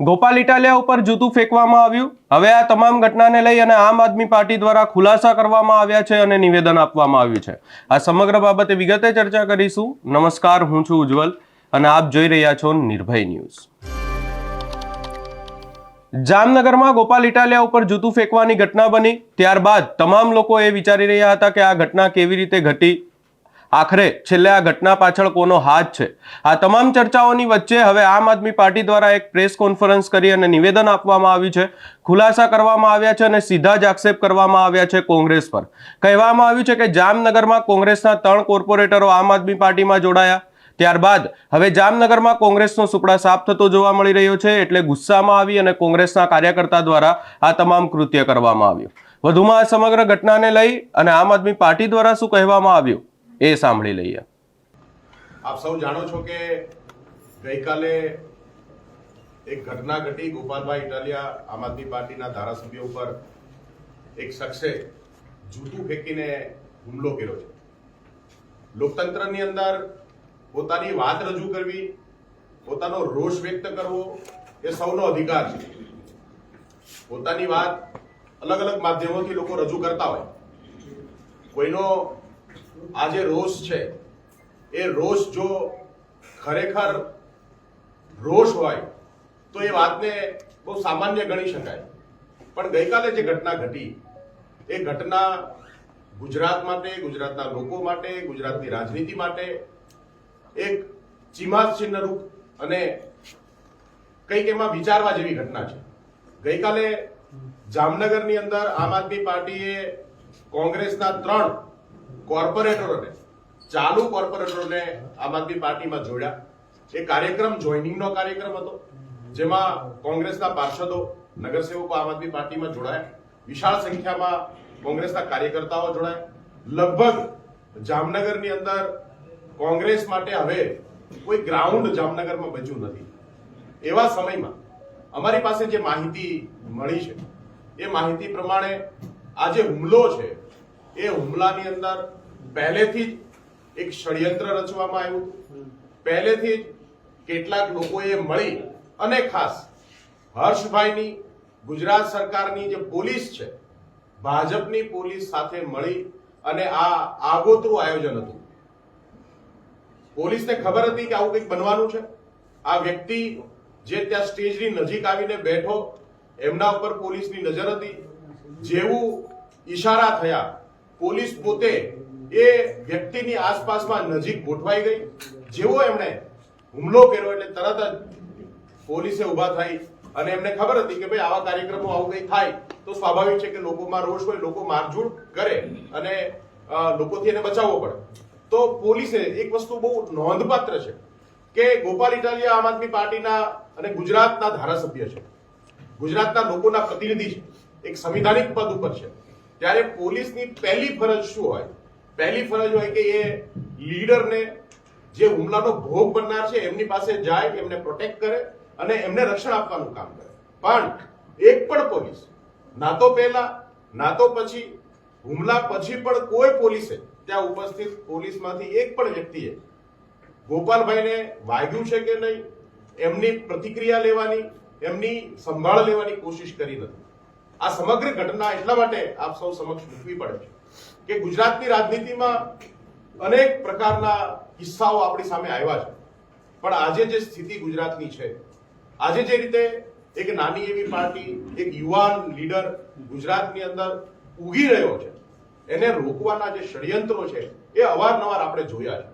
ગોપાલ ઇટાલિયા ઉપર જૂતું ફેંકવામાં આવ્યું। હવે આ તમામ ઘટનાને લઈ અને આમ આદમી પાર્ટી દ્વારા ખુલાસા કરવામાં આવ્યા છે અને નિવેદન આપવામાં આવ્યું છે। આ સમગ્ર બાબતે વિગતે ચર્ચા કરીશું। નમસ્કાર, હું છું ઉજ્જવલ અને આપ જોઈ રહ્યા છો નિર્ભય ન્યૂઝ। જામનગરમાં ગોપાલ ઇટાલિયા ઉપર જૂતું ફેંકવાની ઘટના બની ત્યારબાદ તમામ લોકો એ વિચારી રહ્યા હતા કે આ ઘટના કેવી રીતે ઘટી, આખરે છેલ્લે આ ઘટના પાછળ કોનો હાથ છે। આ તમામ ચર્ચાઓની વચ્ચે હવે આમ આદમી પાર્ટી દ્વારા એક પ્રેસ કોન્ફરન્સ કરી અને નિવેદન આપવામાં આવ્યું છે, ખુલાસા કરવામાં આવ્યા છે અને સીધા જ આક્ષેપ કરવામાં આવ્યા છે કોંગ્રેસ પર। કહેવામાં આવ્યું છે કે જામનગરમાં કોંગ્રેસના 3 કોર્પોરેટરો આમ આદમી પાર્ટીમાં જોડાયા, ત્યારબાદ હવે જામનગરમાં કોંગ્રેસનો સુપડા સાફ થતો જોવા મળી રહ્યો છે, એટલે ગુસ્સામાં આવી અને કોંગ્રેસના કાર્યકર્તા દ્વારા આ તમામ કૃત્ય કરવામાં આવ્યું। વધુમાં આ સમગ્ર ઘટનાને લઈ અને આમ આદમી પાર્ટી દ્વારા શું કહેવામાં આવ્યું એ સાંભળી લઈએ। આપ સૌ જાણો છો કે ગઈકાલે એક ઘટના ઘટી। ગોપાલભાઈ ઇટાલિયા આમ આદમી પાર્ટીના ધારાસભ્ય ઉપર એક શખ્સે જૂતું ફેંકીને હુમલો કર્યો છે। લોકતંત્રની અંદર પોતાની વાત રજૂ કરવી, પોતાનો રોષ વ્યક્ત કરવો એ સૌનો અધિકાર છે। પોતાની વાત અલગ અલગ માધ્યમોથી લોકો રજૂ કરતા હોય, કોઈનો આ જે રોષ છે એ રોષ જો ખરેખર રોષ હોય તો એ વાતને બહુ સામાન્ય ગણી શકાય, પણ ગઈકાલે જે ઘટના ઘટી એ ઘટના ગુજરાત માટે, ગુજરાતના લોકો માટે, ગુજરાતની રાજનીતિ માટે એક ચીમાચિહ્ન રૂપ અને કંઈક એમાં વિચારવા જેવી ઘટના છે। ગઈકાલે જામનગરની અંદર આમ આદમી પાર્ટીએ કોંગ્રેસના 3 કોર્પોરેટરોને, ચાલુ કોર્પોરેટરોને આમ આદમી પાર્ટીમાં જોડ્યા। એ કાર્યક્રમ જોઈનિંગનો કાર્યક્રમ હતો, જેમાં કોંગ્રેસના પાર્ષદો, નગરસેવકો આમ આદમી પાર્ટીમાં જોડાયા। વિશાળ સંખ્યામાં કોંગ્રેસના કાર્યકર્તાઓ જોડાયા। લગભગ જામનગરની અંદર કોંગ્રેસ માટે હવે કોઈ ગ્રાઉન્ડ જામનગરમાં બચ્યું નથી। એવા સમયમાં અમારી પાસે જે માહિતી મળી છે એ માહિતી પ્રમાણે આ જે હુમલો છે એ હુમલાની અંદર પહેલેથી જ એક ષડયંત્ર રચવામાં આવ્યું હતું। પહેલેથી જ કેટલાક લોકોએ મળી અને ખાસ હર્ષભાઈની ગુજરાત સરકારની જે પોલીસ છે, ભાજપની પોલીસ સાથે મળી અને આ આગોતરું આયોજન હતું। પોલીસને ખબર હતી કે આવું કંઈક બનવાનું છે। આ વ્યક્તિ જે ત્યાં સ્ટેજની નજીક આવીને બેઠો, એમના ઉપર પોલીસની નજર હતી। જેવું ઈશારા થયા, પોલીસ પોતે એ વ્યક્તિની આસપાસમાં નજીક ગોઠવાઈ ગઈ। જેવો એમણે હુમલો કર્યો એટલે તરત જ પોલીસે ઉભા થઈ અને એમને ખબર હતી કે ભાઈ આવા કાર્યક્રમો આવું કંઈ થાય તો સ્વાભાવિક છે કે લોકોમાં રોષ હોય, લોકો મારઝૂડ કરે અને લોકોથી એને બચાવવો પડે। તો પોલીસે એક વસ્તુ બહુ નોંધપાત્ર છે કે ગોપાલ ઇટાલિયા આમ આદમી પાર્ટીના અને ગુજરાતના ધારાસભ્ય છે, ગુજરાતના લોકોના પ્રતિનિધિ છે, એક સંવિધાનિક પદ ઉપર છે, ત્યારે પોલીસની પહેલી ફરજ શું હોય? પહેલી ફરજ હોય કે એ લીડરને, જે હુમલાનો ભોગ બનનાર છે, એમની પાસે જાય, એમને પ્રોટેક્ટ કરે અને એમને રક્ષણ આપવાનું કામ કરે। પણ એક પણ પોલીસ, ના તો પહેલા ના તો પછી, હુમલા પછી પણ કોઈ પોલીસે, ત્યાં ઉપસ્થિત પોલીસમાંથી એક પણ વ્યક્તિએ ગોપાલભાઈને વાગ્યું છે કે નહીં, એમની પ્રતિક્રિયા લેવાની, એમની સંભાળ લેવાની કોશિશ કરી નથી। આ સમગ્ર ઘટના એટલા માટે આપ સૌ સમક્ષ મૂકવી પડે છે કે ગુજરાતની રાજનીતિમાં અનેક પ્રકારના કિસ્સાઓ આપણી સામે આવ્યા છે, પણ આજે જે સ્થિતિ ગુજરાતની છે, આજે જે રીતે એક નાની એવી પાર્ટી, એક યુવાન લીડર ગુજરાતની અંદર ઉગી રહ્યો છે, એને રોકવાના જે ષડયંત્રો છે એ અવારનવાર આપણે જોયા છે।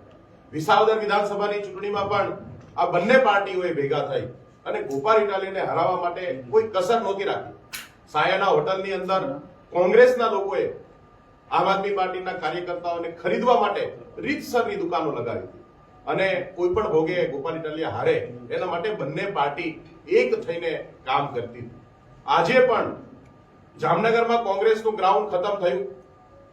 વિસાવદર વિધાનસભાની ચૂંટણીમાં પણ આ બંને પાર્ટીઓએ ભેગા થઈ અને ગોપાલ ઇટાલિયાને હરાવવા માટે કોઈ કસર નહોતી રાખી। સાયાના હોટલની અંદર કોંગ્રેસના લોકોએ આમ આદમી પાર્ટીના કાર્યકર્તાઓને ખરીદવા માટે રીતસરની દુકાનો લગાવી હતી અને કોઈ પણ ભોગે ગોપાલ ઇટાલિયા હારે એના માટે બંને પાર્ટી એક થઈને કામ કરતી હતી। આજે પણ જામનગરમાં કોંગ્રેસનું ગ્રાઉન્ડ ખતમ થયું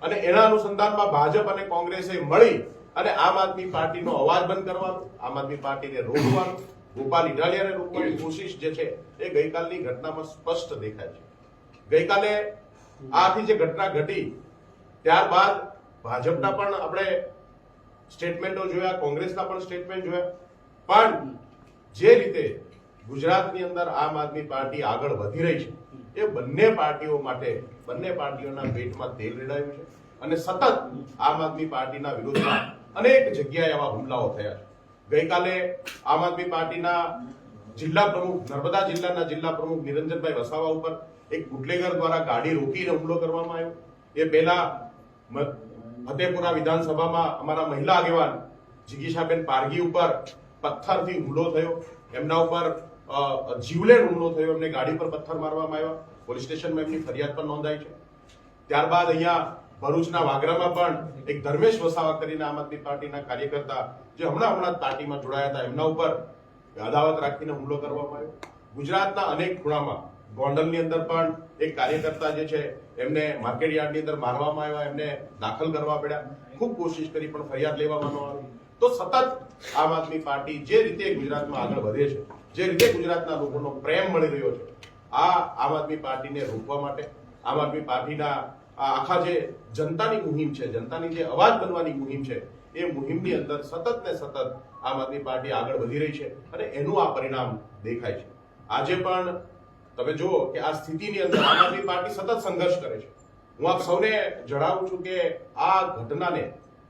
અને એના અનુસંધાનમાં ભાજપ અને કોંગ્રેસે મળી અને આમ આદમી પાર્ટીનો અવાજ બંધ કરવાનો, આમ આદમી પાર્ટીને રોકવાનો, ગોપાલ ઇટાલિયાને રોકવાની કોશિશ જે છે એ ગઈકાલની ઘટનામાં સ્પષ્ટ દેખાય છે। ગઈકાલે આથી જે ઘટના ઘટી ત્યારબાદ ભાજપના પણ આપણે સ્ટેટમેન્ટો જોયા, કોંગ્રેસના પણ સ્ટેટમેન્ટ જોયા, પણ જે રીતે ગુજરાતની અંદર આમ આદમી પાર્ટી આગળ વધી રહી છે એ બંને પાર્ટીઓ માટે બંને પાર્ટીઓના પેટમાં તેલ રેડાયું છે અને સતત આમ આદમી પાર્ટીના વિરોધમાં અનેક જગ્યાએ આવા હુમલાઓ થયા છે. ગઈકાલે આમ આદમી પાર્ટીના જિલ્લા પ્રમુખ નર્મદા જિલ્લાના જિલ્લા પ્રમુખ નિરંજનભાઈ વસાવા ઉપર એક બુટલેગર દ્વારા ગાડી રોકીને હુમલો કરવામાં આવ્યો. એ પહેલા ફતેપુરા વિધાનસભામાં અમારા મહિલા આગેવાન જિગીશાબેન પારગી ઉપર પથ્થરથી હુમલો થયો. એમના ઉપર જીવલેણ હુમલો થયો. એમને ગાડી પર પથ્થર મારવામાં આવ્યા. પોલીસ સ્ટેશનમાં એમની ફરિયાદ પણ નોંધાઈ છે. ત્યારબાદ અહીંયા ભરૂચના વાગરામાં પણ એક ધર્મેશ વસાવા કરીને આમ આદમી પાર્ટીના કાર્યકર્તા જે હમણાં પાર્ટીમાં જોડાયા હતા એમના ઉપર અદાવત રાખીને હુમલો કરવામાં આવ્યો. ગુજરાતના અનેક ખૂણામાં ગોંડલની અંદર પણ એક કાર્યકર્તા જે છે એમને માર્કેટ યાર્ડની અંદર મારવામાં આવ્યા. એમને દાખલ કરવા પડ્યા. ખૂબ કોશિશ કરી પણ ફરિયાદ લેવામાં ન આવી. તો સતત આમ આદમી પાર્ટી જે રીતે ગુજરાતમાં આગળ વધે છે, જે રીતે ગુજરાતના લોકોનો પ્રેમ મળી રહ્યો છે, આ આમ આદમી પાર્ટીને રોકવા માટે આમ આદમી પાર્ટીના આખા જે જનતાની મુહિમ છે, જનતાની જે અવાજ બનવાની મુહિમ છે, એ મુહિમની અંદર સતત ને સતત આમ આદમી પાર્ટી આગળ વધી રહી છે અને એનું આ પરિણામ દેખાય છે. આજે પણ તમે જુઓ કે આ સ્થિતિની અંદર આમ આદમી પાર્ટી સતત સંઘર્ષ કરે છે. હું આપ સૌને જણાવું છું કે આ ઘટનાને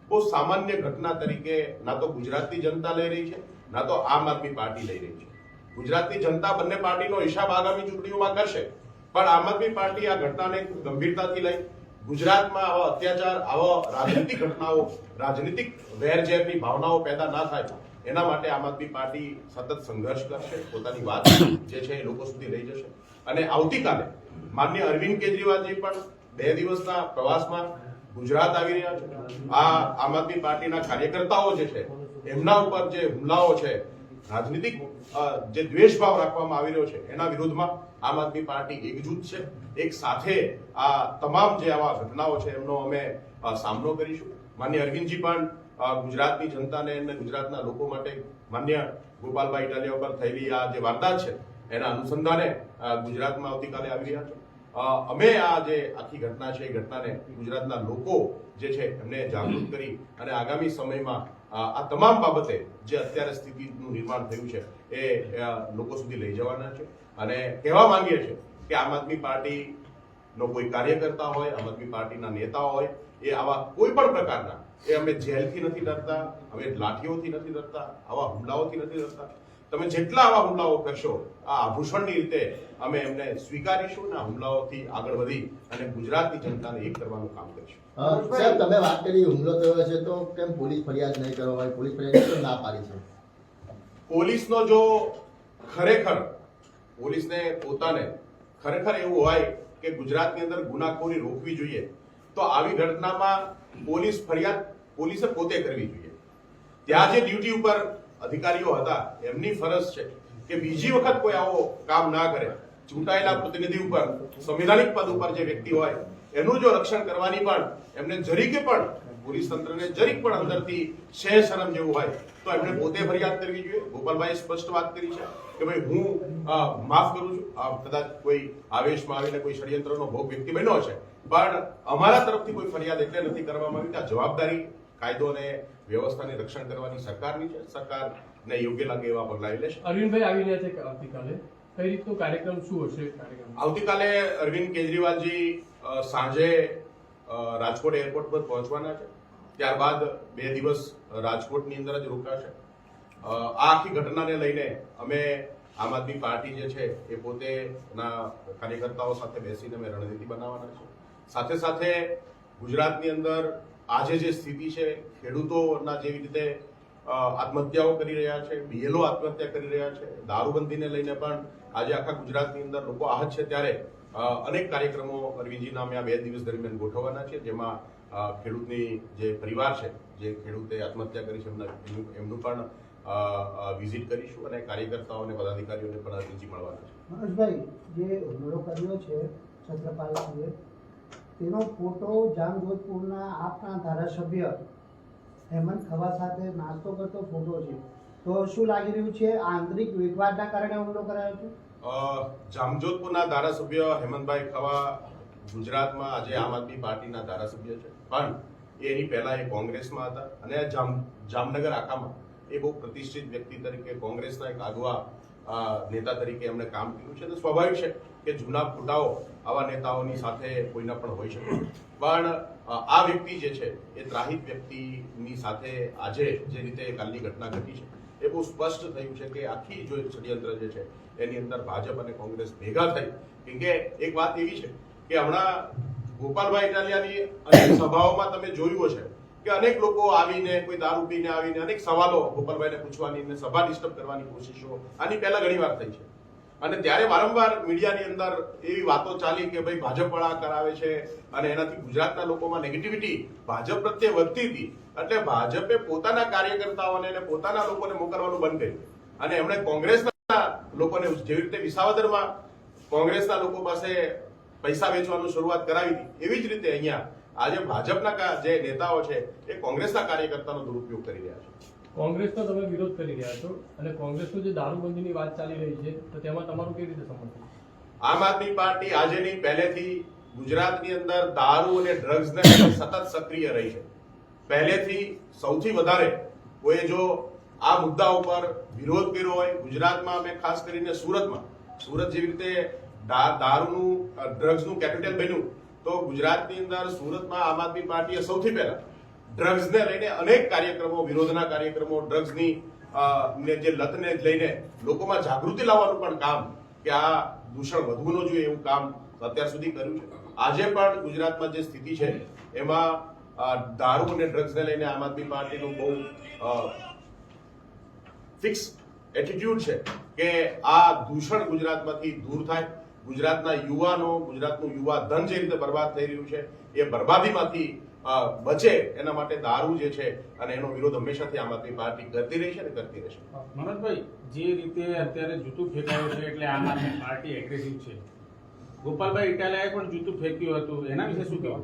બહુ સામાન્ય ઘટના તરીકે ના તો ગુજરાતની જનતા લઈ રહી છે, ના તો આમ આદમી પાર્ટી લઈ રહી છે. ગુજરાતની જનતા બંને પાર્ટીનો હિસાબ આગામી ચૂંટણીઓમાં કરશે, પણ આમ આદમી પાર્ટી આ ઘટનાને ખૂબ ગંભીરતાથી લઈ ગુજરાતમાં આવા અત્યાચાર, આવા રાજનીતિક ઘટનાઓ, રાજનીતિક વેરઝેરની ભાવનાઓ પેદા ના થાય એના માટે આમ આદમી પાર્ટી સતત સંઘર્ષ કરશે. પોતાની વાત જે છે એ લોકો સુધી લઈ જશે. અને આવતીકાલે માનનીય અરવિંદ કેજરીવાલજી પણ 2 દિવસના પ્રવાસમાં ગુજરાત આવી રહ્યા છે. આ આમ આદમી પાર્ટીના કાર્યકર્તાઓ જે છે એમના ઉપર જે હુમલાઓ છે, રાજનીતિક જે દ્વેષભાવ રાખવામાં આવી રહ્યો છે એના વિરોધમાં આમ આદમી પાર્ટી એકજૂથ છે. એક સાથે આ તમામ જે આવા ઘટનાઓ છે એમનો અમે સામનો કરીશું. માન્ય અરવિંદજી પણ ગુજરાતની જનતાને અને ગુજરાતના લોકો માટે માન્ય ગોપાલભાઈ ઇટાલિયા ઉપર થયેલી આ જે વારદાત છે એના અનુસંધાને ગુજરાતમાં આવતીકાલે આવી રહ્યા છે. અમે આ જે આખી ઘટના છે એ ઘટનાને ગુજરાતના લોકો જે છે એમને જાગૃત કરી અને આગામી સમયમાં આ તમામ બાબતે જે અત્યારે સ્થિતિનું નિર્માણ થયું છે એ લોકો સુધી લઈ જવાના છે. અને કહેવા માંગીએ છીએ કે આમ આદમી પાર્ટીનો કોઈ કાર્યકર્તા હોય, આમ આદમી પાર્ટીના નેતાઓ હોય, એ આવા કોઈ પણ પ્રકારના અમે જેલથી નથી ડરતા, અમે લાઠીઓથી નથી ડરતા, આવા હુમલાઓથી નથી ડરતા. તમે જેટલા આવા હુમલાઓ કરશો આ આભૂષણની રીતે અમે એમને સ્વીકારીશું અને આ હુમલાઓથી આગળ વધી અને ગુજરાતની જનતાને એક કરવાનું કામ કરીશું. સાહેબ, તમે વાત કરી હુમલો થયો છે તો કેમ પોલીસ ફરિયાદ નહીં કરવામાં આવી? પોલીસ ફરિયાદ કેમ ના પાડી છે? પોલીસનો જો ખરેખર પોલીસને પોતાને ખરેખર એવું હોય કે ગુજરાતની અંદર ગુનાખોરી રોકવી જોઈએ તો આવી ઘટનામાં પોલીસે પોતે કરવી જોઈએ. ત્યાં જે ડ્યુટી ઉપર અધિકારીઓ હતા એમની ફરજ છે કે બીજી વખત કોઈ આવો કામ ના કરે. ચૂંટાયેલા પ્રતિનિધિ ઉપર, સંવિધાનિક પદ ઉપર જે વ્યક્તિ હોય એનું જો રક્ષણ કરવાની પણ એમને જરીકે પણ પોલીસ તંત્રને જરીક પણ અંદરથી શરમ જેવું હોય તો એમને પોતે ફરિયાદ કરવી જોઈએ. ગોપાલભાઈએ સ્પષ્ટ વાત કરી છે કે ભાઈ હું માફ કરું છું, કદાચ કોઈ આવેશમાં આવીને કોઈ ષડયંત્રનો ભોગ વ્યક્તિ બન્યો છે, પણ અમારા તરફથી કોઈ ફરિયાદ એટલે નથી કરવામાં આવી કે આ જવાબદારી કાયદો અને વ્યવસ્થાની રક્ષણ કરવાની સરકારની છે. સરકારને યોગ્ય લાગે એવા પગલાં લેશે. અરવિંદભાઈ આવી રહ્યા છે આવતીકાલે, કઈ રીતનો કાર્યક્રમ શું હશે? આવતીકાલે અરવિંદ કેજરીવાલજી સાંજે રાજકોટ એરપોર્ટ પર પહોંચવાના છે. ત્યારબાદ 2 દિવસ રાજકોટની અંદર જ રોકાશે. આ આખી ઘટનાને લઈને અમે આમ આદમી પાર્ટી જે છે એ પોતેના કાર્યકર્તાઓ સાથે બેસીને અમે રણનીતિ બનાવવાના છે. સાથે સાથે ગુજરાતની અંદર આજે જે સ્થિતિ છે, ખેડૂતોના જેવી રીતે આત્મહત્યાઓ કરી રહ્યા છે, બીએલઓ આત્મહત્યા કરી રહ્યા છે, દારૂબંધીને લઈને પણ આજે આખા ગુજરાતની અંદર લોકો આહત છે, ત્યારે અનેક કાર્યક્રમો અરવિંદજીના અમે આ 2 દિવસ દરમિયાન ગોઠવવાના છે, જેમાં ખેડૂતની જે પરિવાર છે, જે ખેડૂતે આત્મહત્યા કરી છે એમનું પણ વિઝિટ કરીશું અને કાર્યકર્તાઓ અને પદાધિકારીઓને પણ અરજી મળવાના છે. મનોજભાઈ, જે હુમલો કર્યો છે છત્રપાલસિંહે, તેનો ફોટો જામજોધપુરના આપના ધારાસભ્ય હેમંત ખવા સાથે નાસ્તો કરતો ફોટો છે, તો શું લાગી રહ્યું છે આંતરિક વિવાદના કારણે હુમલો કરાયો છે? જામજોધપુરના ધારાસભ્ય હેમંતભાઈ ખવા ગુજરાતમાં આજે આમ આદમી પાર્ટીના ધારાસભ્ય છે, પણ એની પહેલા એ કોંગ્રેસમાં હતા અને જામનગર આખામાં એ બહુ પ્રતિષ્ઠિત વ્યક્તિ તરીકે કોંગ્રેસના એક આગવા નેતા તરીકે એમણે કામ કર્યું છે તો સ્વાભાવિક છે કે જૂના ફોટાઓ આવા નેતાઓની સાથે કોઈના પણ હોઈ શકે, પણ આ વ્યક્તિ જે છે એ ત્રાહિત વ્યક્તિની સાથે આજે જે રીતે કાલની ઘટના ઘટી છે એ બહુ સ્પષ્ટ થયું છે કે આખી જો ષડયંત્ર જે છે એની અંદર ભાજપ અને કોંગ્રેસ ભેગા થઈ. કેમ કે એક વાત એવી છે કે હમણાં ગોપાલભાઈ ઇટાલિયાની અનેક સભાઓમાં તમે જોયું હશે કે અનેક લોકો આવીને કોઈ દારૂ પીને આવીને અનેક સવાલો ગોપાલભાઈને પૂછવાની અને સભા ડિસ્ટર્બ કરવાની કોશિશો આની પહેલા ઘણી વાર થઈ છે. અને ત્યારે વારંવાર મીડિયાની અંદર એવી વાતો ચાલી કે ભાઈ ભાજપ વાળા કરાવે છે અને એનાથી ગુજરાતના લોકોમાં નેગેટિવિટી ભાજપ પ્રત્યે વધતી હતી. એટલે ભાજપે પોતાના કાર્યકર્તાઓને અને પોતાના લોકોને મોકલવાનું બંધ કર્યું અને એમણે કોંગ્રેસના લોકોને જેવી રીતે વિસાવદરમાં કોંગ્રેસના લોકો પાસે પૈસા વેચવાનું શરૂઆત કરાવી હતી, એવી જ રીતે અહીંયા આજે ભાજપના જે નેતાઓ છે એ કોંગ્રેસના કાર્યકર્તાનો દુરુપયોગ કરી રહ્યા છે. કોંગ્રેસનો તમે વિરોધ કરી રહ્યા છો અને કોંગ્રેસનું જે દારૂબંધીની વાત ચાલી રહી છે તો તેમાં તમારું કેવી રીતે સમર્થન? આમ આદમી પાર્ટી આજે નહીં પહેલેથી ગુજરાતની અંદર દારૂ અને ડ્રગ્સને સતત સક્રિય રહી છે. પહેલેથી સૌથી વધારે કોઈ જો આ મુદ્દા ઉપર વિરોધ કર્યો હોય ગુજરાતમાં, અમે ખાસ કરીને સુરત જેવી રીતે દારૂનું ડ્રગ્સનું કેપિટલ બન્યું તો ગુજરાતની અંદર સુરતમાં આમ આદમી પાર્ટીએ સૌથી પહેલા ડ્રગ્સને લઈને અનેક કાર્યક્રમો, વિરોધના કાર્યક્રમો, ડ્રગ્સની જે લતને લઈને લોકોમાં જાગૃતિ લાવવાનું પણ કામ કે આ દૂષણ વધવું ન જોઈએ એવું કામ અત્યાર સુધી કર્યું છે. આજે પણ ગુજરાતમાં જે સ્થિતિ છે એમાં દારૂ અને ડ્રગ્સને લઈને આમ આદમી પાર્ટીનું બહુ ફિક્સ એટીટ્યુડ છે કે આ દૂષણ ગુજરાતમાંથી દૂર થાય. ગુજરાતના યુવાનો, ગુજરાતનું યુવા ધન જે રીતે બરબાદ થઈ રહ્યું છે એ બરબાદીમાંથી બચે એના માટે દારૂ જે છે અને એનો વિરોધ હંમેશાથી આમ આદમી પાર્ટી કરતી રહી છે અને કરતી રહેશે. મનોજભાઈ, જે રીતે અત્યારે જૂતું ફેંકાયું છે એટલે આમ આદમી પાર્ટી એગ્રેસિવ છે. ગોપાલભાઈ ઇટાલિયાએ પણ જૂતું ફેંક્યું હતું, એના વિશે શું કહેવું?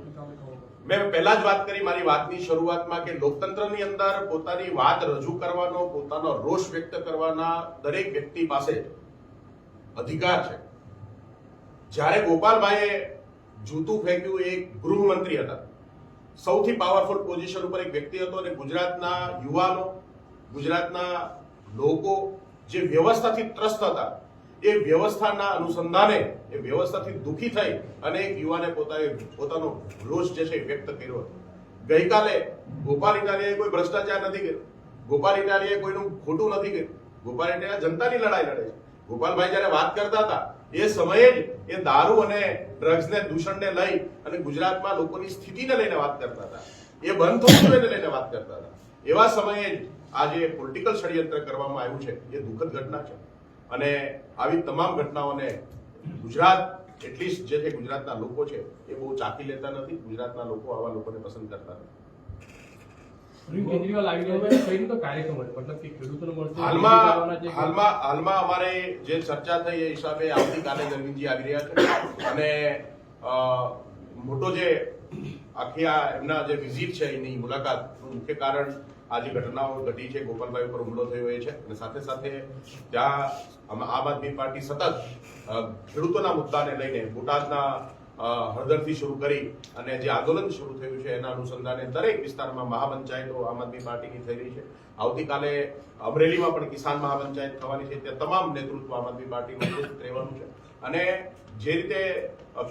મેં પહેલા જ વાત કરી મારી વાતની શરૂઆતમાં કે લોકતંત્રની અંદર પોતાની વાત રજૂ કરવાનો, પોતાનો રોષ વ્યક્ત કરવાના દરેક વ્યક્તિ પાસે અધિકાર છે. જ્યારે ગોપાલભાઈએ જૂતું ફેંક્યું એ ગૃહમંત્રી હતા, સૌથી પાવરફુલ પોઝિશન ઉપર એક વ્યક્તિ હતો અને ગુજરાતના યુવાનો, ગુજરાતના લોકો જે વ્યવસ્થાથી ત્રસ્ત હતા એ વ્યવસ્થાના અનુસંધાને એ વ્યવસ્થાથી દુઃખી થઈ અને એક યુવાને પોતાનો રોષ જે છે વ્યક્ત કર્યો હતો. ગઈકાલે ગોપાલ ઇટાલિયાએ કોઈ ભ્રષ્ટાચાર નથી કર્યો, ગોપાલ ઇટાલિયાએ કોઈનું ખોટું નથી કર્યું. ગોપાલ ઇટાલિયા જનતાની લડાઈ લડે છે. ગોપાલભાઈ જયારે વાત કરતા હતા એ સમયે જ એ દારૂ અને ડ્રગ્સને, દૂષણને લઈ અને ગુજરાતમાં લોકોની સ્થિતિને લઈને વાત કરતા હતા, એ બંધ થવું જોઈએ લઈને વાત કરતા હતા. એવા સમયે જ આજે પોલિટિકલ ષડયંત્ર કરવામાં આવ્યું છે એ દુઃખદ ઘટના છે અને આવી તમામ ઘટનાઓને ગુજરાત એટલીસ્ટ જે છે ગુજરાતના લોકો છે એ બહુ ચાખી લેતા નથી. ગુજરાતના લોકો આવા લોકોને પસંદ કરતા નથી. કેજરીવાલ આવી રહ્યા છે, કઈ રીતે કાર્યક્રમ હશે? મતલબ કે ખેડૂતોને મળશે? હાલમાં અમારે જે ચર્ચા થઈ એ હિસાબે આવતીકાલે અરવિંદજી આવી રહ્યા છે અને મોટો જે આખી આ એમના જે વિઝિટ છે એની મુલાકાતનું મુખ્ય કારણ આ જે ઘટનાઓ ઘટી છે, ગોપાલભાઈ ઉપર હુમલો થયો એ છે અને સાથે સાથે ત્યાં આમ આદમી પાર્ટી સતત ખેડૂતોના મુદ્દાને લઈને બોટાદના હળદરથી શરૂ કરી અને જે આંદોલન શરૂ થયું છે એના અનુસંધાને દરેક વિસ્તારમાં મહાપંચાયતો આમ આદમી પાર્ટીની થઈ રહી છે. આવતીકાલે અમરેલીમાં પણ કિસાન મહાપંચાયત થવાની છે, ત્યાં તમામ નેતૃત્વ આમ આદમી પાર્ટીનું ઉપસ્થિત રહેવાનું છે. અને જે રીતે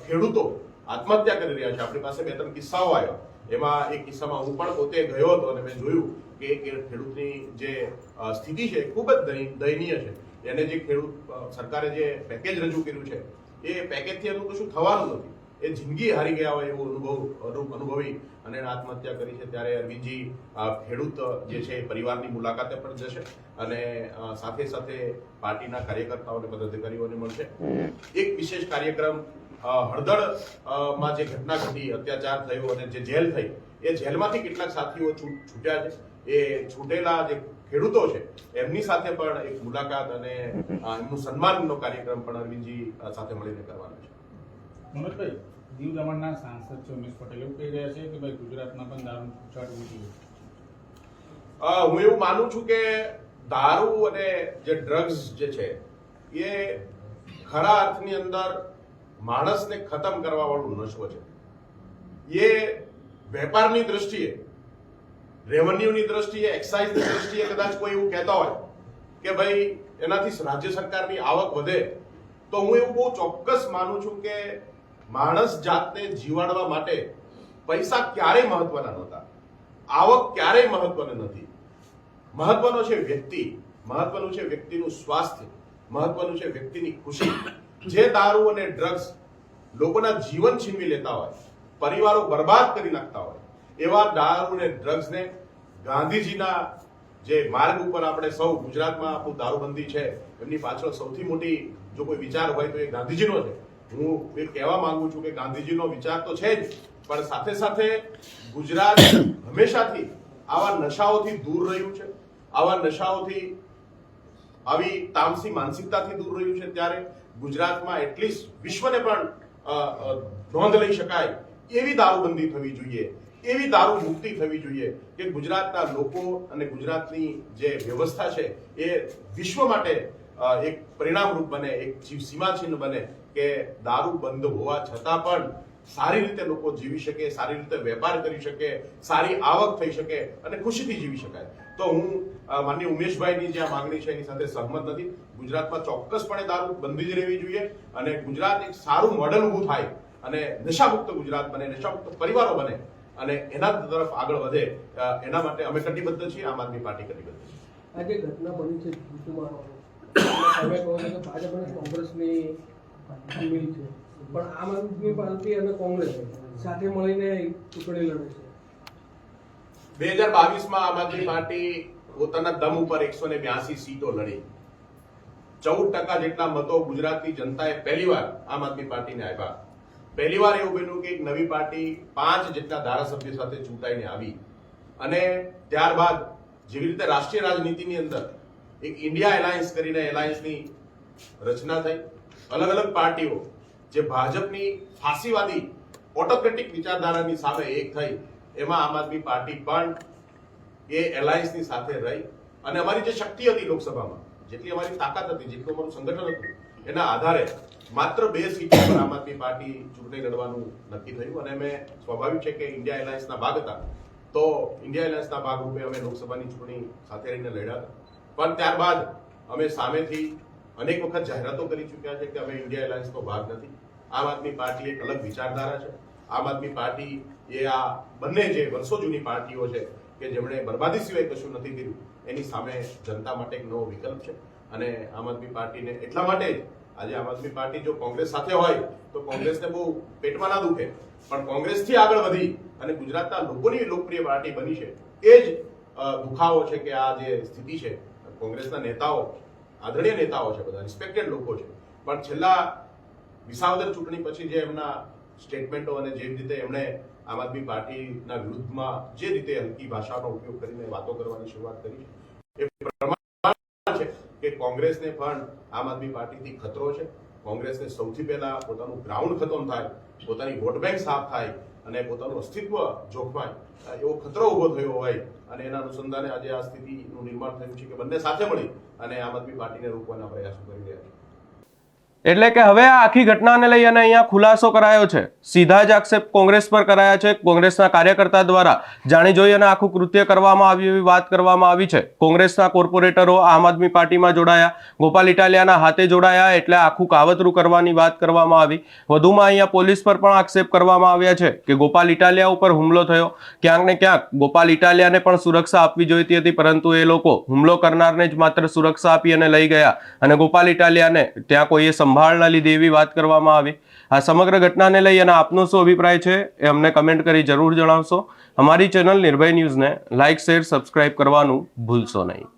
ખેડૂતો આત્મહત્યા કરી રહ્યા છે, આપણી પાસે 2-3 કિસ્સાઓ આવ્યા, એમાં એક કિસ્સામાં હું પણ પોતે ગયો હતો અને મેં જોયું કે ખેડૂતની જે સ્થિતિ છે ખૂબ જ દયનીય છે. એને જે ખેડૂત સરકારે જે પેકેજ રજૂ કર્યું છે એ પેકેજથી એનું કશું થવાનું નથી, એ જિંદગી હારી ગયા હોય એવું અનુભવી અને આત્મહત્યા કરી છે. ત્યારે અરવિંદજી ખેડૂત જે છે પરિવારની મુલાકાતે પણ જશે અને સાથે સાથે પાર્ટીના કાર્યકર્તાઓને પદાધિકારીઓને મળશે. એક વિશેષ કાર્યક્રમ હળદરમાં જે ઘટના ઘટી, અત્યાચાર થયો અને જે જેલ થઈ, એ જેલમાંથી કેટલાક સાથીઓ છૂટ્યા છે, એ છૂટેલા જે ખેડૂતો છે એમની સાથે પણ એક મુલાકાત અને એમનું સન્માનનો કાર્યક્રમ પણ અરવિંદજી સાથે મળીને કરવાનો છે. મનોજભાઈ, દીવ દમણના સાંસદ છે ઉમેશ પટેલ એવું કહી રહ્યા છે કે ભાઈ ગુજરાતમાં પણ દારૂ છૂટાડવું જોઈએ. હું એવું માનું છું કે દારૂ અને જે ડ્રગ્સ જે છે એ ખરા અર્થની અંદર માણસને ખતમ કરવા વાળું નશો છે. એ વેપારની દ્રષ્ટિએ, રેવન્યુની દ્રષ્ટિએ, એક્સાઇઝની દ્રષ્ટિએ કદાચ કોઈ એવું કહેતા હોય કે ભાઈ એનાથી રાજ્ય સરકારની આવક વધે, તો હું એવું બહુ ચોક્કસ માનું છું કે માણસ જાતને જીવાડવા માટે પૈસા ક્યારેય મહત્વના નહોતા, આવક ક્યારેય મહત્વની નથી. મહત્વનો છે વ્યક્તિ, મહત્વનું છે વ્યક્તિનું સ્વાસ્થ્ય, મહત્વનું છે વ્યક્તિની ખુશી. જે દારૂ અને ડ્રગ્સ લોકોના જીવન છીનવી લેતા હોય, પરિવારો બરબાદ કરી નાખતા હોય, એવા દારૂ અને ડ્રગ્સને ગાંધીજીના જે માર્ગ ઉપર આપણે સૌ ગુજરાતમાં આપણું દારૂબંધી છે એમની પાછળ સૌથી મોટી જો કોઈ વિચાર હોય તો એ ગાંધીજીનો છે. હું એ કહેવા માંગુ છું કે ગાંધીજીનો વિચાર તો છે જ, પણ સાથે સાથે ગુજરાત હંમેશાથી આવા નશાઓથી દૂર રહ્યું છે, આવા નશાઓથી આવી તામસી માનસિકતાથી દૂર રહ્યું છે. ત્યારે ગુજરાતમાં એટલીસ્ટ વિશ્વને પણ નોંધ લઈ શકાય એવી દારૂબંધી થવી જોઈએ, એવી દારૂ મુક્તિ થવી જોઈએ કે ગુજરાતના લોકો અને ગુજરાતની જે વ્યવસ્થા છે એ વિશ્વ માટે એક પરિણામરૂપ બને, એક સીમાચિહ્ન બને કે દારૂ બંધ હોવા છતાં પણ સારી રીતે લોકો જીવી શકે, સારી રીતે વેપાર કરી શકે, સારી આવક થઈ શકે અને ખુશીથી જીવી શકાય. તો હું માનનીય ઉમેશભાઈની જે આ માંગણી છે એની સાથે સહમત નથી. ગુજરાતમાં ચોક્કસપણે દારૂ બંધી જ રહેવી જોઈએ અને ગુજરાત એક સારું મોડેલ ઊભું થાય અને નશામુક્ત ગુજરાત બને, નશામુક્ત પરિવારો બને અને એના તરફ આગળ વધે, એના માટે અમે કટિબદ્ધ છીએ, આમ આદમી પાર્ટી કટિબદ્ધ છે. આ જે ઘટના બની છે જૂથમાં, તમે કહો છો કે ભાજપ અને કોંગ્રેસની મિલ છે, પણ આમ આદમી પાર્ટી અને કોંગ્રેસ સાથે મળીને ચૂંટણી લડે છે. 2022માં આમ આદમી પાર્ટી પોતાના દમ ઉપર 182 સીટો લડી, 14% જેટલા મતો ગુજરાતની જનતાએ પહેલીવાર આમ આદમી પાર્ટીને આપ્યા. પહેલીવાર એવું બન્યું કે એક નવી પાર્ટી 5 જેટલા ધારાસભ્ય સાથે ચૂંટાઈને આવી અને ત્યારબાદ જેવી રીતે રાષ્ટ્રીય રાજનીતિની અંદર એક ઇન્ડિયા એલાયન્સ કરીને એલાયન્સની રચના થઈ. અલગ અલગ પાર્ટીઓ જે ભાજપની ફાસીવાદી ઓટોક્રેટિક વિચારધારાની સામે એક થઈ, એમાં આમ આદમી પાર્ટી પણ એ એલાયન્સની સાથે રહી અને અમારી જે શક્તિ હતી લોકસભામાં, જેટલી અમારી તાકાત હતી, જેટલું અમારું સંગઠન હતું, એના આધારે માત્ર 2 સીટો પર આમ આદમી પાર્ટી ચૂંટણી લડવાનું નક્કી થયું અને અમે સ્વાભાવિક છે કે ઇન્ડિયા એલાયન્સના ભાગ હતા, તો ઇન્ડિયા એલાયન્સના ભાગરૂપે અમે લોકસભાની ચૂંટણી સાથે રહીને લડ્યા હતા. પણ ત્યારબાદ અમે સામેથી અનેક વખત જાહેરાતો કરી ચૂક્યા છે કે અમે ઇન્ડિયા એલાયન્સનો ભાગ નથી. આમ આદમી પાર્ટી એક અલગ વિચારધારા છે. આમ આદમી પાર્ટી એ આ બંને જે વર્ષો જૂની પાર્ટીઓ છે કે જેમણે બરબાદી સિવાય કશું નથી કર્યું, એની સામે જનતા માટે એક નવો વિકલ્પ છે અને આમ આદમી પાર્ટીને એટલા માટે જ આજે આમ આદમી પાર્ટી જો કોંગ્રેસ સાથે હોય તો કોંગ્રેસને બહુ પેટમાં ના દુખે, પણ કોંગ્રેસથી આગળ વધી અને ગુજરાતના લોકોની લોકપ્રિય પાર્ટી બની છે, એ જ દુખાવો છે કે આ જે સ્થિતિ છે. કોંગ્રેસના નેતાઓ આદરણીય નેતાઓ છે, બધા રિસ્પેક્ટેડ લોકો છે, પણ છેલ્લા વિસાવદર ચૂંટણી પછી જે એમના સ્ટેટમેન્ટો અને જે રીતે એમણે આમ આદમી પાર્ટીના વિરુદ્ધમાં જે રીતે હલકી ભાષાનો ઉપયોગ કરીને વાતો કરવાની શરૂઆત કરી છે, એ પ્રમાણ છે કે કોંગ્રેસને પણ આમ આદમી પાર્ટીથી ખતરો છે. કોંગ્રેસને સૌથી પહેલા પોતાનું ગ્રાઉન્ડ ખતમ થાય, પોતાની વોટ બેંક સાફ થાય અને પોતાનું અસ્તિત્વ જોખમાય, એવો ખતરો ઉભો થયો હોય અને એના અનુસંધાને આજે આ સ્થિતિનું નિર્માણ થયું છે કે બંને સાથે મળી અને આમ આદમી પાર્ટીને રોકવાના પ્રયાસો કરી રહ્યા છે. એટલે કે હવે આ આખી ઘટનાને લઈ અને અહીંયા ખુલાસો કરાયો છે, સીધા જ આક્ષેપ કોંગ્રેસ પર કરાયા છે. કોંગ્રેસના કાર્યકર્તા દ્વારા જાણી જોઈ અને આખું કૃત્ય કરવામાં આવ્યું એવી વાત કરવામાં આવી છે. કોંગ્રેસના કોર્પોરેટરો આમ આદમી પાર્ટીમાં જોડાયા, ગોપાલ ઇટાલિયાના હાથે જોડાયા એટલે આખું કાવતરું કરવાની વાત કરવામાં આવી. વધુમાં અહીંયા પોલીસ પર પણ આક્ષેપ કરવામાં આવ્યા છે કે ગોપાલ ઇટાલિયા ઉપર હુમલો થયો. ક્યાંક ને ક્યાંક ગોપાલ ઇટાલિયાને પણ સુરક્ષા આપવી જોઈતી હતી, પરંતુ એ લોકો હુમલો કરનારને જ માત્ર સુરક્ષા આપી અને લઈ ગયા અને ગોપાલ ઇટાલિયાને ત્યાં કોઈએ સંભાળ ના લીધી એવી વાત કરવામાં આવી. આ સમગ્ર ઘટનાને લઈ અને આપનો શું અભિપ્રાય છે એ અમને કમેન્ટ કરી જરૂર જણાવશો. અમારી ચેનલ નિર્ભય ન્યૂઝને લાઇક, શેર, સબસ્ક્રાઇબ કરવાનું ભૂલશો નહીં.